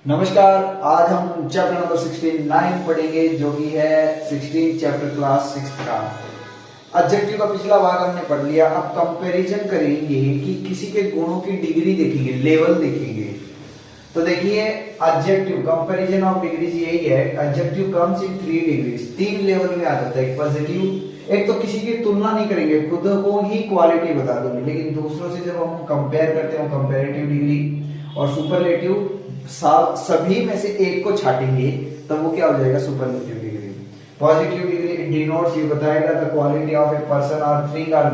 नमस्कार। आज हम चैप्टर नंबर 69 पढ़ेंगे जो कि है 16 चैप्टर क्लास 6 का। ऑब्जेक्टिव का पिछला भाग हमने पढ़ लिया। अब कंपैरिजन करेंगे कि किसी के गुणों की डिग्री देखेंगे, लेवल देखेंगे। तो देखिए ऑब्जेक्टिव कंपैरिजन ऑफ डिग्रीज यही है। Objective comes in 3 degrees, 3 level में आ जाता है। पॉजिटिव, एक तो किसी की तुलना नहीं करेंगे, खुद को ही क्वालिटी बता देंगे, लेकिन दूसरों से जब हम कंपेयर करते हैं कंपैरेटिव डिग्री। और सुपरलेटिव, सभी में से एक को छाटेंगे तब वो क्या हो जाएगा, superlative degree. Positive degree denotes, ये बताएगा the quality of a person और थिंग और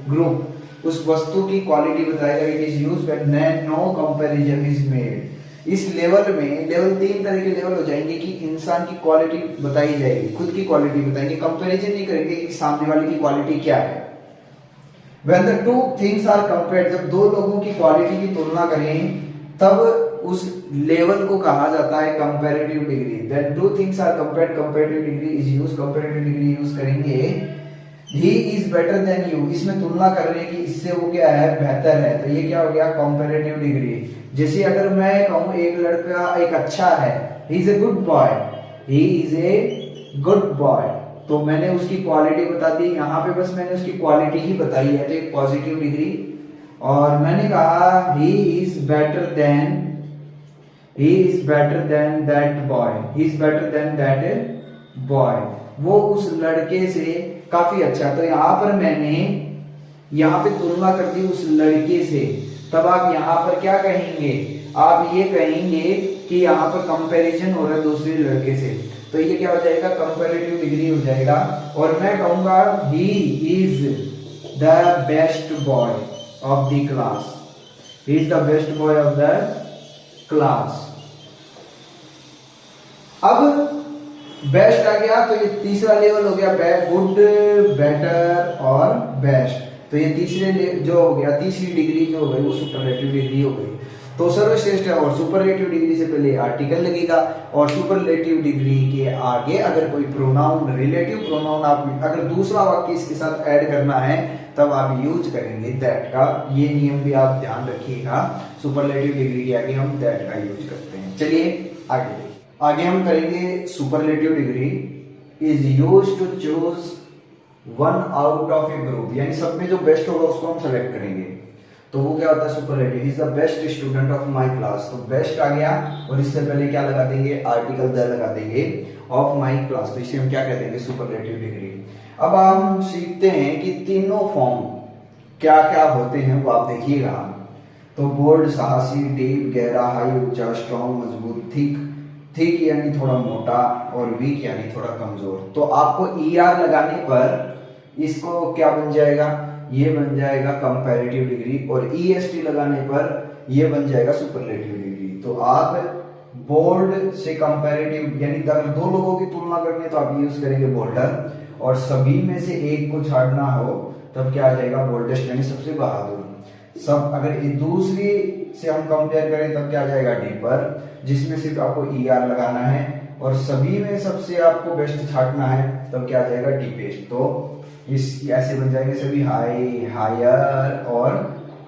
ग्रुप, उस वस्तु की क्वालिटी बताएगा। It is used when no comparison is made. इस लेवल में, लेवल 3 तरह के लेवल हो जाएंगे कि इंसान की क्वालिटी बताई जाएगी, खुद की क्वालिटी बताएंगे, कंपैरिजन नहीं करेंगे कि सामने वाले की क्वालिटी क्या है। When the two things are compared, जब दो लोगों की क्वालिटी की तुलना करें तब उस लेवल को कहा जाता है comparative degree. When two things are compared, comparative degree is used। comparative degree use करेंगे he is better than you, इसमें तुलना कर रहे हैं कि इससे वो क्या है, बेहतर है, तो ये क्या हो गया, कंपैरेटिव डिग्री। जैसे अगर मैं कहूं एक लड़का एक अच्छा है, he is a good boy, he is a good boy, तो मैंने उसकी क्वालिटी बता दी। यहाँ पे बस मैंने उसकी क्वालिटी ही बताई है, तो एक पॉजिटिव डिग्री। और मैंने कहा he is better than that boy, he is better than that boy, वो उस लड़के से काफी अच्छा। तो यहाँ पर मैंने यहाँ पे तुलना कर दी उस लड़के से, तब आप यहाँ पर क्या कहेंगे, आप ये कहेंगे कि यहाँ पर कंपैरिजन हो रहा है दूसरे लड़के से, तो ये क्या हो जाएगा, कंपैरेटिव डिग्री हो जाएगा। और मैं कहूंगा he is the best boy of the class, he is the best boy of the class। अब बेस्ट आ गया, तो ये तीसरा लेवल हो गया, गुड, बेटर और बेस्ट। तो ये तीसरे जो हो गया, तीसरी डिग्री जो हो गई वो सुपरलेटिव डिग्री हो गई। तो सर्वश्रेष्ठ है, और सुपरलेटिव डिग्री से पहले आर्टिकल लगेगा, और सुपरलेटिव डिग्री के आगे अगर कोई प्रोनाउन, रिलेटिव प्रोनाउन आप अगर दूसरा वाक्य इसके साथ ऐड करना है तब आप यूज करेंगे दैट का। ये नियम भी आप ध्यान रखिएगा, सुपरलेटिव डिग्री के आगे हम दैट का यूज करते हैं। चलिए आगे हम करेंगे। Superlative degree is used to choose one out of a group, यानी सब में जो बेस्ट होगा उसको हम सेलेक्ट करेंगे, तो वो क्या होता है, superlative. Is the best student of my class, तो बेस्ट आ गया, और इससे पहले क्या लगा देंगे, आर्टिकल द लगा देंगे, ऑफ माय क्लास, तो इसे हम क्या कह देंगे, सुपरलेटिव डिग्री। अब हम सीखते हैं कि तीनों फॉर्म क्या क्या होते हैं, वो आप देखिएगा। तो बोल्ड, साहसी, डीप, गहरा, हाई, ऊंचा, स्ट्रॉन्ग, मजबूत, थिक यानी थोड़ा मोटा, और वीक यानी थोड़ा कमजोर। तो आपको ER लगाने पर इसको क्या बन जाएगा, ये बन जाएगा कंपैरेटिव डिग्री, और EST लगाने पर ये बन जाएगा सुपरलेटिव डिग्री। तो आप बोल्ड से कंपैरेटिव, यानी अगर दो लोगों की तुलना करनी है तो आप यूज करेंगे बोल्डर, और सभी में से एक को छाड़ना हो तब क्या आ जाएगा, बोल्डेस्ट यानी सबसे बहादुर। सब अगर दूसरी से हम कंपेयर करें तब क्या आ जाएगा, डीपर, जिसमें सिर्फ आपको ER लगाना है, और सभी में सबसे आपको बेस्ट छाटना है तब क्या आ जाएगा, डीपेस्ट। तो इस ऐसे बन जाएंगे सभी, हाई, हायर और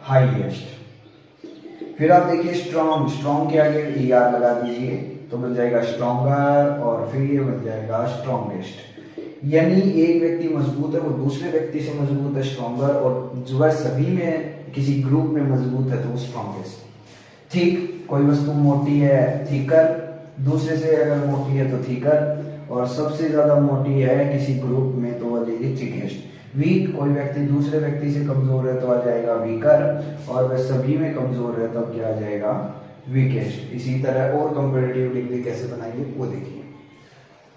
हाईएस्ट। फिर आप देखिए स्ट्रॉन्ग के आगे ER लगा दीजिए तो बन जाएगा स्ट्रॉन्गर, और फिर ये बन जाएगा स्ट्रॉन्गेस्ट। यानी एक व्यक्ति मजबूत है, वो दूसरे व्यक्ति से मजबूत है, स्ट्रॉन्गर, और जो है सभी में किसी ग्रुप में मजबूत है तो वो स्ट्रॉन्गेस्ट। थिक, कोई वस्तु मोटी है, थिकर, दूसरे से अगर मोटी है तो थिकर, और सबसे ज्यादा मोटी है किसी ग्रुप में तो वो जाएगी थिकेस्ट। वीक, कोई व्यक्ति दूसरे व्यक्ति से कमजोर है तो आ जाएगा वीकर, और वह सभी में कमजोर है तब क्या आ जाएगा, वीकेस्ट। इसी तरह और कंपैरेटिव डिग्री कैसे बनाएंगे वो देखिए।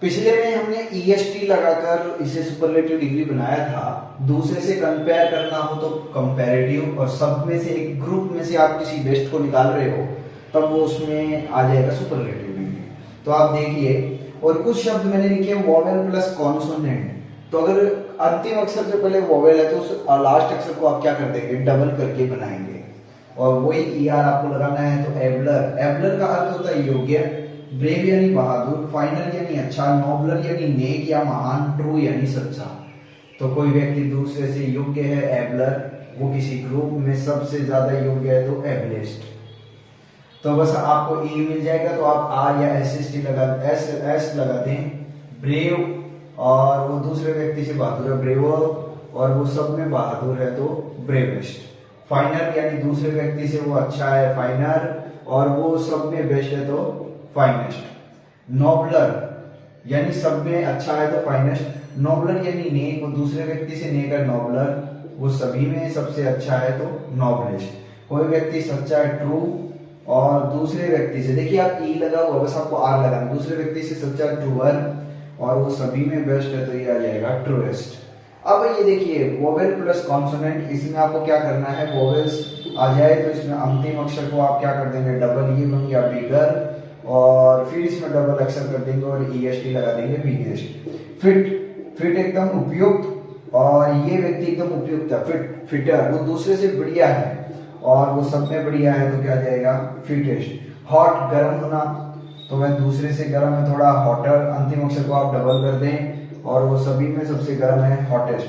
पिछले में हमने EST लगाकर इसे सुपरलेटिव डिग्री बनाया था। दूसरे से कंपेयर करना हो तो कंपैरेटिव, और सब में से एक ग्रुप में से आप किसी बेस्ट को निकाल रहे हो तब वो उसमें आ जाएगा सुपरलेटिव डिग्री। तो आप देखिए, और कुछ शब्द मैंने लिखे वोवेल प्लस कॉन्सोनेंट, तो अगर अंतिम अक्षर से पहले वोवेल है तो उस लास्ट अक्षर को आप क्या कर देंगे, डबल करके बनाएंगे, और वही ER आपको लगाना है। तो एबलर का अर्थ होता है योग्य, ब्रेव यानी बहादुर, फाइनल यानी अच्छा, नोबलर यानी नेक या महान, ट्रू यानी सच्चा। तो कोई व्यक्ति दूसरे से योग्य है, एबलर, वो किसी ग्रुप में सबसे ज्यादा योग्य है तो एबलेस्ट। तो बस आपको ई मिल जाएगा, तो आप आर या एस एस लगा दें। ब्रेव और वो दूसरे व्यक्ति से बहादुर है ब्रेवर, और वो सब में बहादुर है तो ब्रेवेस्ट। फाइनर यानी दूसरे व्यक्ति से वो अच्छा है फाइनर, और वो सब में बेस्ट है तो फाइनेस्ट। नोबलर यानी सब में अच्छा है तो फाइनेस्ट। नोबलर यानी नेक, वो दूसरे व्यक्ति से नेक है नोबलर, वो सभी में सबसे अच्छा है तो नोबलेस्ट। कोई व्यक्ति सच्चा है ट्रू, और दूसरे व्यक्ति से, देखिए आप ई लगा हुआ बस आपको आर लगाना, दूसरे व्यक्ति से सच्चा ट्रूअर, और वो सभी में बेस्ट है तो ये आ जाएगा ट्रूएस्ट। अब ये देखिए वोवेल प्लस कॉन्सोनेंट, इसमें आपको क्या करना है, वोवेल्स आ जाए तो इसमें अंतिम अक्षर को आप क्या कर देंगे, डबल ई बन गया बिगर, और फिर इसमें डबल अक्षर कर देंगे और ई एस टी लगा देंगे बिगेस्ट। फिट एकदम उपयुक्त, और ये व्यक्ति एकदम उपयुक्त है फिटर, वो दूसरे से बढ़िया है और वो सब में बढ़िया है तो क्या जाएगा फिटेस्ट। हॉट गर्म होना, तो वह दूसरे से गर्म है थोड़ा हॉटर, अंतिम अक्षर को आप डबल कर दें और वो सभी में सबसे गर्म है हॉटेस्ट।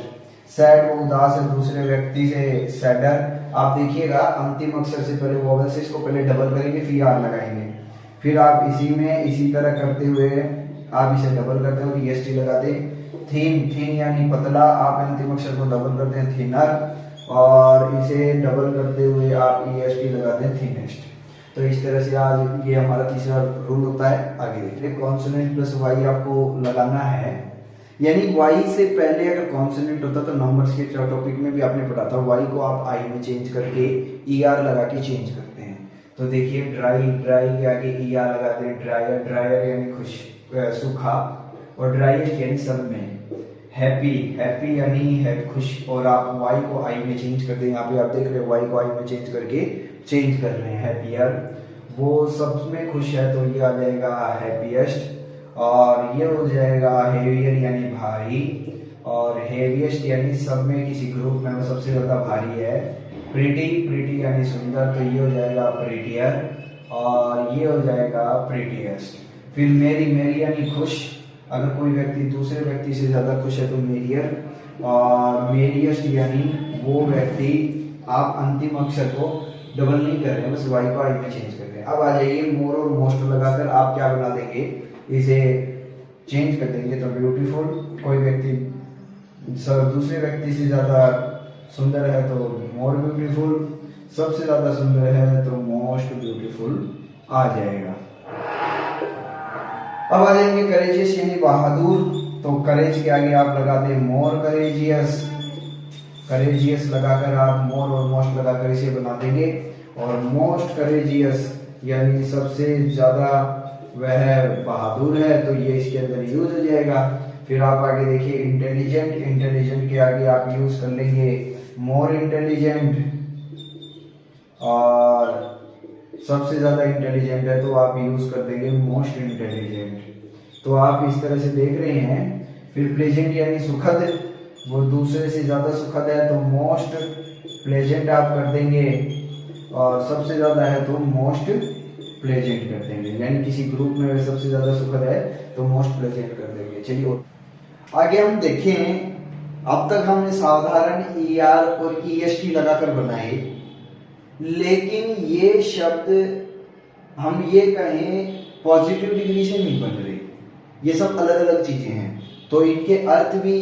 सैड, वो उदास है दूसरे व्यक्ति से सैडर। आप देखिएगा अंतिम अक्षर से पहले वोवेल से इसको पहले डबल करेंगे फिर आर लगाएंगे, फिर आप इसी में इसी तरह करते हुए आप इसे डबल करते हो ई एस टी लगा दें। थीन यानी पतला, आप अंतिम अक्षर को डबल करते हैं थिनर, और इसे डबल करते हुए आप ई एस टी लगा दें थिनेस्ट। तो इस तरह से आज ये हमारा तीसरा रूल होता है। आगे देखिए कॉन्सोनेंट प्लस वाई आपको लगाना है, यानी वाई से पहले अगर कॉन्सोनेंट होता तो नंबर्स के टॉपिक में भी आपने पढ़ा था, वाई को आप आई में चेंज करके ई आर लगा के चेंज करते हैं। तो देखिए ड्राई के आगे ई आर लगाते हैं, ड्रायर यानी खुश सूखा, और ड्राइएस्ट यानी सब में। हैप्पी यानी है खुश, और आप वाई को आई में चेंज कर दें। यहाँ पे आप देख रहे हैं वाई को आई में चेंज करके चेंज कर रहे हैं हैप्पियर, वो सब में खुश है तो ये आ जाएगा हैप्पीएस्ट, और ये हो जाएगा हेवियर यानी भारी, और हेवीएस्ट यानी सब में किसी ग्रुप में वो सबसे ज्यादा भारी है। प्रीटी यानी सुंदर, तो ये हो जाएगा प्रीटियर, और ये हो जाएगा प्रीटिएस्ट। फिर मेरी यानी खुश, अगर कोई व्यक्ति दूसरे व्यक्ति से ज्यादा खुश है तो मेरियर, और मेरियस्ट यानी वो व्यक्ति, आप अंतिम अक्षर को डबल नहीं कर रहे हैं, बस वाई को आई में चेंज कर रहे हैं। अब आ जाइए मोर और मोस्ट लगाकर आप क्या बना देंगे, इसे चेंज कर देंगे तो ब्यूटीफुल। कोई व्यक्ति दूसरे व्यक्ति से ज्यादा सुंदर है तो मोर ब्यूटीफुल, सबसे ज्यादा सुंदर है तो मोस्ट ब्यूटीफुल आ जाएगा। अब आ जाएंगे करेजियस यानी बहादुर, तो करेज के आगे आप लगा दें मोर करेजियस लगाकर आप मोर और मोस्ट लगाकर इसे बना देंगे, और मोस्ट करेजियस यानी सबसे ज्यादा वह बहादुर है तो ये इसके अंदर यूज हो जाएगा। फिर आप आगे देखिए इंटेलिजेंट के आगे आप यूज कर लेंगे मोर इंटेलिजेंट, और सबसे ज्यादा इंटेलिजेंट है तो आप यूज कर देंगे मोस्ट इंटेलिजेंट। तो आप इस तरह से देख रहे हैं। फिर प्लेजेंट यानी सुखद, वो दूसरे से ज्यादा सुखद है तो मोस्ट प्लेजेंट आप कर देंगे, और सबसे ज्यादा है तो मोस्ट प्लेजेंट कर देंगे, यानी किसी ग्रुप में सबसे ज्यादा सुखद है तो मोस्ट प्लेजेंट कर देंगे। चलिए आगे हम देखें। अब तक हमने साधारण ई आर और ई एस टी लगाकर बनाए, लेकिन ये शब्द हम ये कहें पॉजिटिव डिग्री से नहीं बन रहे, ये सब अलग अलग चीजें हैं तो इनके अर्थ भी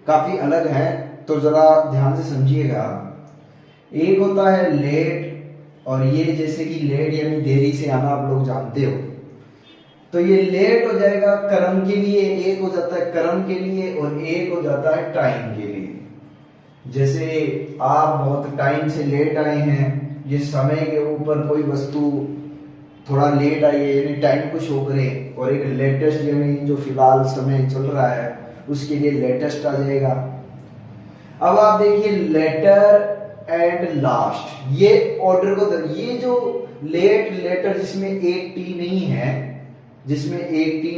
काफी अलग हैं, तो जरा ध्यान से समझिएगा। एक होता है लेट, और ये जैसे कि लेट यानी देरी से आना आप लोग जानते हो, तो ये लेट हो जाएगा कर्म के लिए, एक हो जाता है कर्म के लिए और एक हो जाता है टाइम के लिए। जैसे आप बहुत टाइम से लेट आए हैं, ये समय के ऊपर कोई वस्तु थोड़ा लेट आई है यानी टाइम को शो करे, और एक लेटेस्ट यानी जो फिलहाल समय चल रहा है उसके लिए लेटेस्ट आ जाएगा। अब आप देखिए लेटर एंड लास्ट, ये ऑर्डर को ये जो लेटर जिसमें एक टी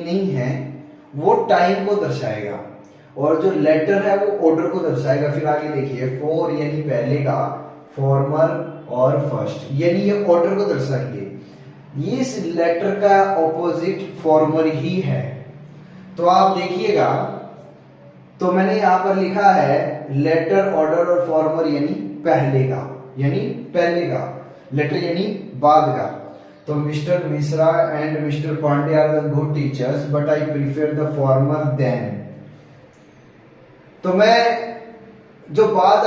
नहीं है वो टाइम को दर्शाएगा, और जो लेटर है वो ऑर्डर को दर्शाएगा। फिर आगे देखिए फॉर यानी पहले का, फॉर्मर और फर्स्ट यानी ये ऑर्डर को दर्शाएंगे। इस लेटर का ऑपोजिट फॉर्मर ही है, तो आप देखिएगा, तो मैंने यहां पर लिखा है लेटर, ऑर्डर और फॉर्मर यानी पहले का, लेटर यानी बाद का। तो mister Mishra and mister Pandey are the good teachers but I prefer the former than. तो मैं जो बाद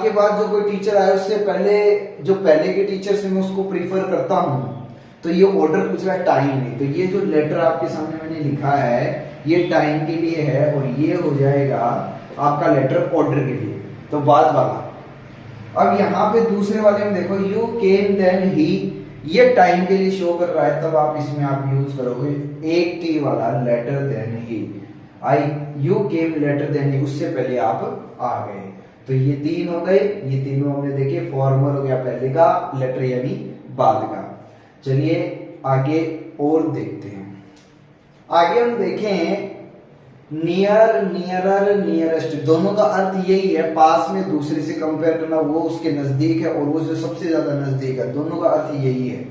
के बाद जो कोई टीचर आए उससे पहले जो पहले के टीचर से मैं उसको प्रीफर करता हूँ। तो ये ऑर्डर पूछ रहा है टाइम में, तो ये जो लेटर आपके सामने मैंने लिखा है ये टाइम के लिए है और ये हो जाएगा आपका लेटर ऑर्डर के लिए, तो बाद वाला। अब यहाँ पे दूसरे वाले में देखो यू केम देन ही, ये टाइम के लिए शो कर रहा है, तब आप इसमें आप यूज करोगे एक टी वाला letter than he. I you came later than he, उससे पहले आप आ गए। तो ये तीन हो गए, ये तीनों हमने देखे। फॉर्मल हो गया पहले का, लेटर यानी बाद का। चलिए आगे और देखते हैं। आगे हम देखें नियर, नियरर, नियरेस्ट, दोनों का अर्थ यही है, पास में दूसरे से कंपेयर करना, वो उसके नजदीक है और वो जो सबसे ज्यादा नजदीक है, दोनों का अर्थ यही है।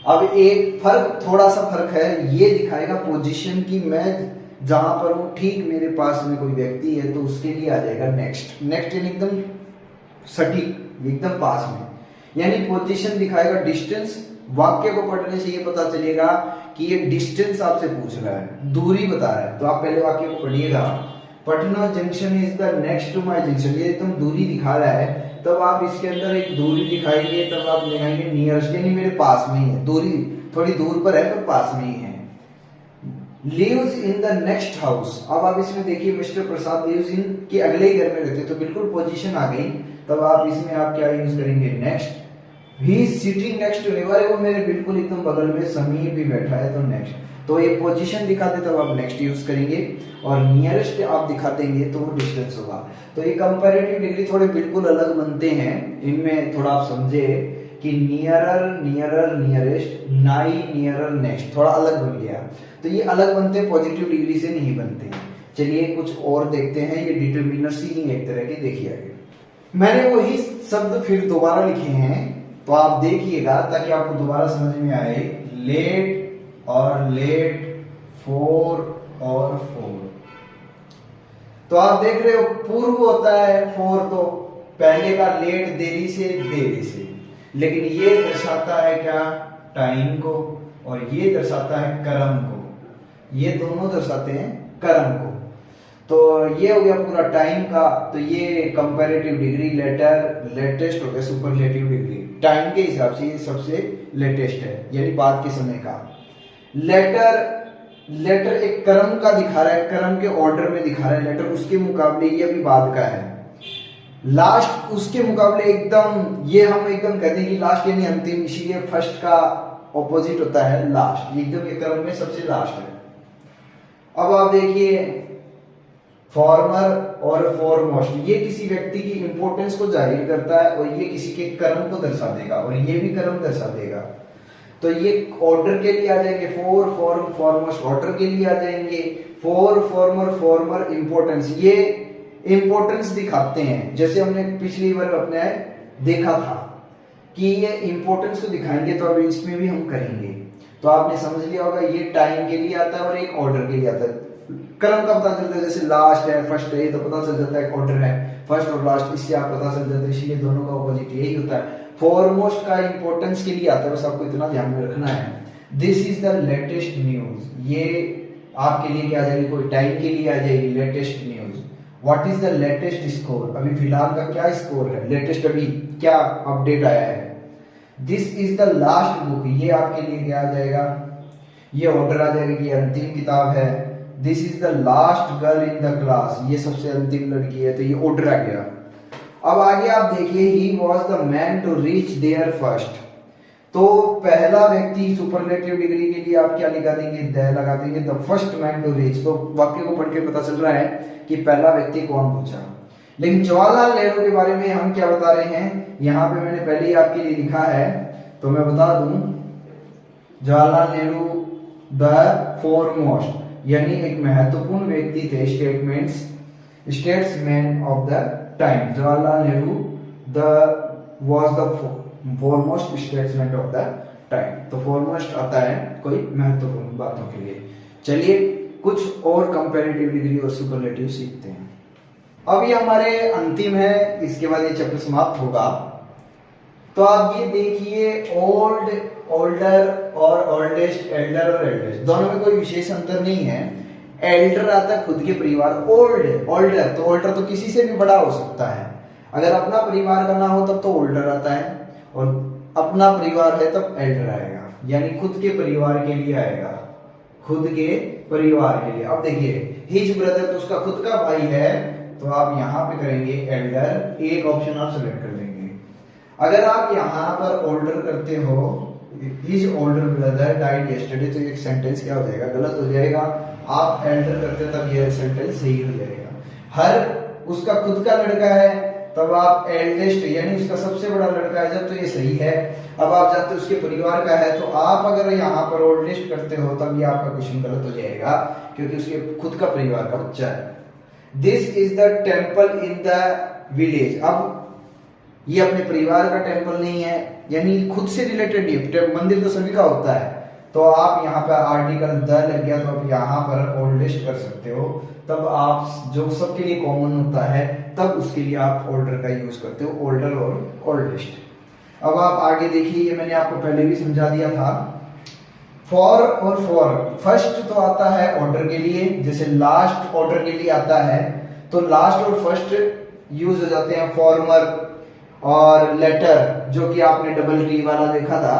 अब एक फर्क, थोड़ा सा फर्क है, ये दिखाएगा पोजीशन की, मैं जहां पर हूं ठीक मेरे पास में कोई व्यक्ति है तो उसके लिए आ जाएगा नेक्स्ट। नेक्स्ट यानी एकदम सटीक, एकदम पास में, यानी पोजीशन दिखाएगा डिस्टेंस। वाक्य को पढ़ने से ये पता चलेगा कि ये डिस्टेंस आपसे पूछ रहा है, दूरी बता रहा है। तो आप पहले वाक्य को पढ़िएगा, Patna junction is the next to my junction, ये एकदम दूरी दिखा रहा है। तब आप इसके अंदर एक दूरी दिखाएंगे, तब आप लगाएंगे नियरेस्ट, यानी मेरे पास में ही है, दूरी थोड़ी दूर पर है पर पास में ही है। Lives in the next house, अब आप इसमें देखिए मिस्टर प्रसाद लिव्स इन के अगले ही घर में रहते, तो बिल्कुल पोजीशन आ गई। तब आप इसमें आप क्या यूज करेंगे next. He sitting next to me, वो मेरे बिल्कुल एकदम बगल में समीप भी बैठा है, तो नेक्स्ट। तो ये पोजीशन दिखा दे तब आप नेक्स्ट यूज करेंगे, और नियरेस्ट आप दिखा देंगे तो वो डिस्टेंस होगा। तो ये कंपैरेटिव डिग्री थोड़े बिल्कुल अलग बनते हैं, इनमें थोड़ा आप समझे कि नियरर, नियरर, नियरेस्ट, नाई, नियरर, नेक्स्ट, थोड़ा अलग बन गया। तो ये अलग बनते हैं, पॉजिटिव डिग्री से नहीं बनते। चलिए कुछ और देखते हैं, ये डिटरमिनर्स ही एक तरह के, देखिए आगे। मैंने वही शब्द फिर दोबारा लिखे हैं, तो आप देखिएगा ताकि आपको दोबारा समझ में आए। लेट और लेट, फोर और फोर, तो आप देख रहे हो पूर्व होता है फोर, तो पहले का लेट देरी से, देरी से, लेकिन ये दर्शाता है क्या, टाइम को, और ये दर्शाता है कर्म को, ये दोनों दर्शाते हैं कर्म को। तो ये हो गया पूरा टाइम का। तो ये कंपैरेटिव डिग्री लेटर, लेटेस्ट हो गया सुपरलेटिव डिग्री, टाइम के हिसाब से ये सबसे लेटेस्ट है, यानी बाद के समय का। लेटर, लेटर एक कर्म का दिखा रहा है, कर्म के ऑर्डर में दिखा रहा है लेटर, उसके मुकाबले ये भी बाद का है। लास्ट उसके मुकाबले एकदम, ये हम एकदम कहते हैं कि लास्ट यानी अंतिम, इसीलिए फर्स्ट का ऑपोजिट होता है लास्ट, एकदम ये कर्म में सबसे लास्ट है। अब आप देखिए फॉर्मर और फॉरमोस्ट, ये किसी व्यक्ति की इंपॉर्टेंस को जाहिर करता है और ये किसी के कर्म को दर्शा देगा, और ये भी कर्म दर्शा देगा। तो ये ऑर्डर के लिए आ जाएंगे, फोर, फॉर्म, फॉरमोस्ट ऑर्डर के लिए आ जाएंगे। फोर, फॉर्मर, फॉर्मर, इंपॉर्टेंस, ये इंपॉर्टेंस दिखाते हैं। जैसे हमने पिछली बार अपने देखा था कि ये इंपॉर्टेंस को दिखाएंगे, तो अब इसमें भी हम करेंगे। तो आपने समझ लिया होगा, ये टाइम के लिए आता है और एक ऑर्डर के लिए आता है। कर्म का पता चलता है, जैसे लास्ट है, फर्स्ट है, तो पता चल जाता है ऑर्डर है, फर्स्ट और लास्ट, इससे आप पता चल जाता है, इसलिए दोनों का ऑपोजिट यही होता है। फॉरमोस्ट का इंपॉर्टेंस के लिए आता है, बस आपको इतना ध्यान में रखना है। This is the latest news, ये आपके लिए क्या आ जाएगी, कोई टाइम के लिए आ जाएगी latest news. What is the latest score, अभी फिलहाल का क्या स्कोर है, लेटेस्ट अभी क्या अपडेट आया है। This is the last book, ये आपके लिए क्या आ जाएगा, ये ऑर्डर आ जाएगा कि अंतिम किताब है। This is the last girl in the class, ये सबसे अंतिम लड़की है, तो ये ऑर्डर आ गया। अब आगे आप देखिए, he was the man to reach there first, तो पहला व्यक्ति सुपरलेटिव डिग्री के लिए आप क्या लगा देंगे, द लगा देंगे, the first man to reach. तो वाक्य को पढ़ के पता चल रहा है कि पहला व्यक्ति कौन पूछा। लेकिन जवाहरलाल नेहरू के बारे में हम क्या बता रहे हैं, यहाँ पे मैंने पहले ही आपके लिए लिखा है, तो मैं बता दूं, जवाहरलाल नेहरू द फोरमोस्ट, यानी एक महत्वपूर्ण व्यक्ति थे, statesman of the time. Jawaharlal Nehru was the foremost statesman of the time. तो फोरमोस्ट आता है कोई महत्वपूर्ण बातों के लिए। चलिए कुछ और कंपैरेटिव डिग्री और सुपरलेटिव सीखते हैं। अब ये हमारे अंतिम है, इसके बाद ये चैप्टर समाप्त होगा। तो आप ये देखिए ओल्ड, ओल्डर और ओल्डेस्ट, एल्डर और एल्डेस्ट, दोनों में कोई विशेष अंतर नहीं है। एल्डर आता है खुद के परिवार, ओल्ड, ओल्डर तो ओल्डर तो किसी से भी बड़ा हो सकता है। अगर अपना परिवार का ना हो तब तो ओल्डर आता है, और अपना परिवार है तब एल्डर आएगा, यानी खुद के परिवार के लिए आएगा, खुद के परिवार के लिए। अब देखिए हिज ब्रदर तो उसका खुद का भाई है, तो आप यहां पे करेंगे एल्डर, एक ऑप्शन आप सेलेक्ट कर लेंगे। अगर आप यहां पर ओल्डर करते हो, his older brother died yesterday, तो एक सेंटेंस क्या हो जाएगा, गलत हो जाएगा। आप एल्डर करते तब ये सेंटेंस सही हो जाएगा। हर उसका खुद का लड़का है, तब आप एल्डेस्ट यानी उसका सबसे बड़ा लड़का है जब, तो ये सही है। अब आप जानते हो उसके परिवार का है, तो आप अगर यहाँ पर ओल्डेस्ट करते हो तब ये आपका क्वेश्चन गलत हो जाएगा, क्योंकि उसके खुद का परिवार का बच्चा है। This is the temple in the village. अब ये अपने परिवार का टेम्पल नहीं है, यानी खुद से रिलेटेड नहीं, मंदिर तो सभी का होता है। तो आप यहाँ पर आर्टिकल द लग गया, तो आप यहाँ पर ओल्डेस्ट कर सकते हो। तब आप जो सबके लिए कॉमन होता है तब उसके लिए आप ओल्डर का यूज करते हो, ओल्डर और ओल्डेस्ट। अब आप आगे देखिए, ये मैंने आपको पहले भी समझा दिया था। फॉर और फॉर, फर्स्ट तो आता है ऑर्डर के लिए, जैसे लास्ट ऑर्डर के लिए आता है, तो लास्ट और फर्स्ट यूज हो जाते हैं फॉर्मर और लेटर, जो कि आपने डबल टी वाला देखा था,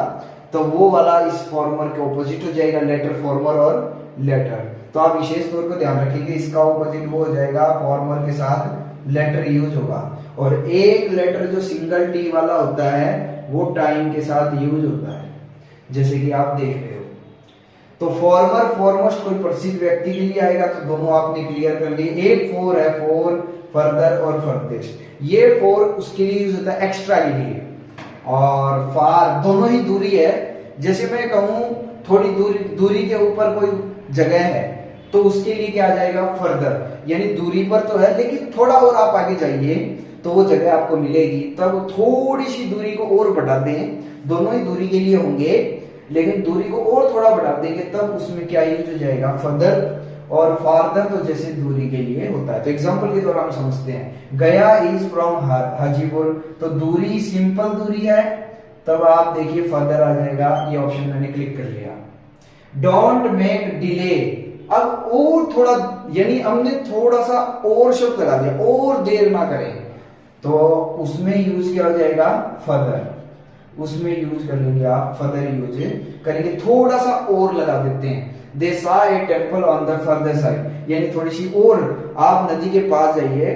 तो वो वाला इस फॉर्मर के ऑपोजिट हो जाएगा, लेटर, फॉर्मर और लेटर। तो आप विशेष तौर पर ध्यान रखेंगे, इसका ऑपोजिट वो हो जाएगा, फॉर्मर के साथ लेटर यूज होगा। और एक लेटर जो सिंगल टी वाला होता है वो टाइम के साथ यूज होता है, जैसे कि आप देख रहे हो। तो फॉर्मर फॉरमोस्ट कोई प्रसिद्ध व्यक्ति के लिए आएगा, तो दोनों आपने क्लियर कर लिए। एक फोर है, फोर, फर्दर और फर्देस्ट, ये फोर उसके लिए यूज होता है एक्स्ट्रा के लिए, और फार दोनों ही दूरी है। जैसे मैं कहूं थोड़ी दूरी के ऊपर कोई जगह है, तो उसके लिए क्या आ जाएगा, फर्दर, यानी दूरी पर तो है लेकिन थोड़ा और आप आगे जाइए तो वो जगह आपको मिलेगी। तब थोड़ी सी दूरी को और बढ़ा दें, दोनों ही दूरी के लिए होंगे लेकिन दूरी को और थोड़ा बढ़ा देंगे, तब उसमें क्या यूज हो जाएगा, फर्दर। और फार्दर तो जैसे दूरी के लिए होता है। तो एग्जांपल के द्वारा हम समझते हैं, गया इज फ्रॉम हाजीपुर, तो दूरी सिंपल दूरी है, तब आप देखिए फर्दर आ जाएगा, ये ऑप्शन मैंने क्लिक कर लिया। डोंट मेक डिले, अब और थोड़ा, यानी हमने थोड़ा सा और शब्द लगा दिया, और देर ना करें, तो उसमें यूज क्या हो जाएगा, फर्दर, उसमें यूज कर लेंगे आप, फर्दर यूज करेंगे, थोड़ा सा और लगा देते हैं। दे सा ए temple on the further side, यानी थोड़ी सी और, आप नदी के पास जाइए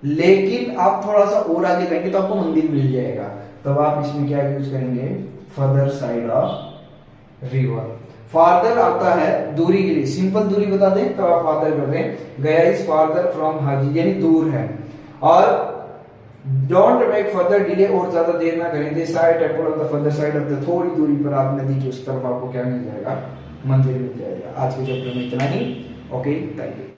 लेकिन आप थोड़ा सा और आगे जाएंगे तो आपको मंदिर मिल जाएगा, तब आप इसमें क्या यूज करेंगे, further side of river. Farther आता है दूरी के लिए, सिंपल दूरी बता दें तो आप फार्दर कर रहे हैं, गया इज फार्दर फ्रॉम हाजी, यानी दूर है। और डोंट मेक फर्दर डिले, और ज्यादा देर ना करें, दे सा ए temple on the further side of the, थोड़ी दूरी पर आप नदी की उस तरफ आपको क्या मिल जाएगा, मंदिर मिल जाएगा। आज के चैप्टर में इतना ही, ओके, थैंक यू।